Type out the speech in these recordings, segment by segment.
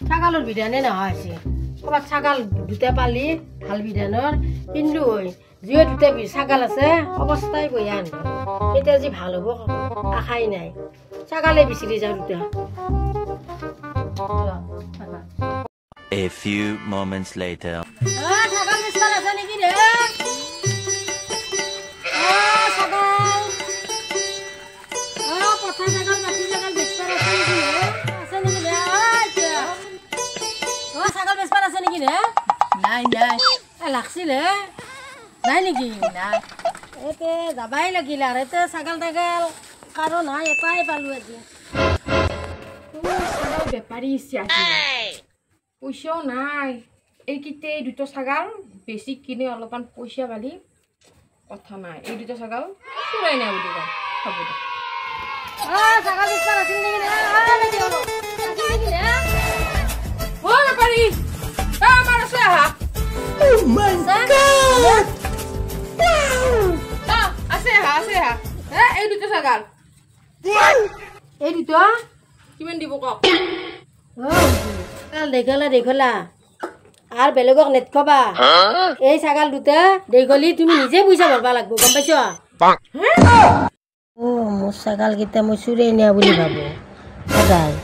ছাগালৰ বিধানে নহয় আছে ক'ৰবাত ছাগাল দুটা পালি ভাল বিধানৰ কিন্তু যিয়ে দুটা ছাগাল আছে অৱস্থাই বয়া নহয় এতিয়া যি ভাল হ'ব আশাই নাই ছাগালে বিচাৰি যাওঁ দুটা A few moments later. ছাগাল বিচাৰ আছে নেকি ৰে ছাগাল পথা ছাগাল মাটি ছাগাল বিচাৰ আছে নেকি ৰে ছাগাল বেচপাৰ আছে নেকি ৰে নাই নাই লাগছিল হে নাই নেকি নাই এতে যাবাই লাগিল আৰু এতে ছাগাল তাগাল কাৰো নাই এটাই পালো আজি ছাগাল বেপাৰী ইচ্ছা পইচাও নাই এইকেইটা এই দুটা ছাগাল বেছি কিনে অলপমান পইচা পালি কথা নাই এই দুটা ছাগাল চুৰাই নাই বুলি কয় হ'ব দে ছাগাল বেচপাৰ আছিল নেকি ৰে ও বেপাৰী আমার আছে আহা Oh my God! আছে আহা এই দুটা ছাগাল এই দুটা কিমান দিব কক কাল দেখালা আর বেলেগক নেটকবা এই ছাগাল দুটা দেখালি তুমি নিজে পয়সা ভরবা লাগবো গম পাইছ ও মোর ছাগাল কেইটা মই চুরে নিয়া বুলি ভাবো সদায়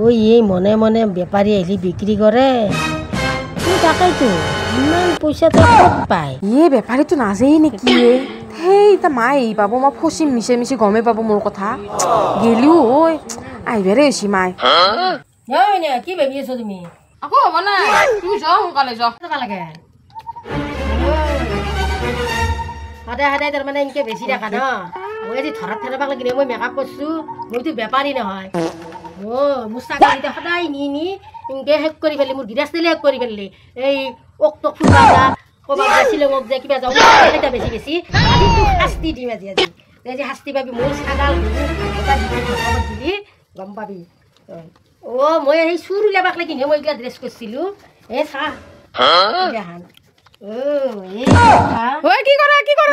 ওই এই মনে মনে বেপাৰী আহিলি বিক্ৰি কৰে তাকেইতো ইমান পয়সা তো কত পায় এই বেপাৰীটো নাজেই নেকি সেই তা মাই পাব মই ফচিম মিছে মিছে গমে পাব মোৰ কথা গেলিও ঐ আহিবাৰে হৈছি মাই কি ভাবি আছো তুমি আকৌ হ'ব নাই তুমি যাও সোনকালে যাও লাগে সদায় সদায় তাৰমানে এনেকে বেছি দেখা ন মই আজি ধৰাত থেৰাবাক লাগি মই মেকআপ কৰিছো মইতো বেপাৰী নহয় মোৰ ছাগাল এতিয়া সদায় নি এনেকে শেষ কৰি পেলি মোৰ গিৰাচলি শেষ কৰি পেলি এই অক্টক ফুলবা যা ক'ৰবাত যা শ্বিলঙত যা কিবা যাওঁ এটা বেছি বেছি আজিতো শাস্তি দিম আজি আজি শাস্তি পাবি মোৰ ছাগাল দিলি গম পাবি মই সেই চুৰ উলিয়াবাক লাগি মই এইগিলা ড্ৰেছ কৰিছিলোঁ এই চা দেখান কি কৰা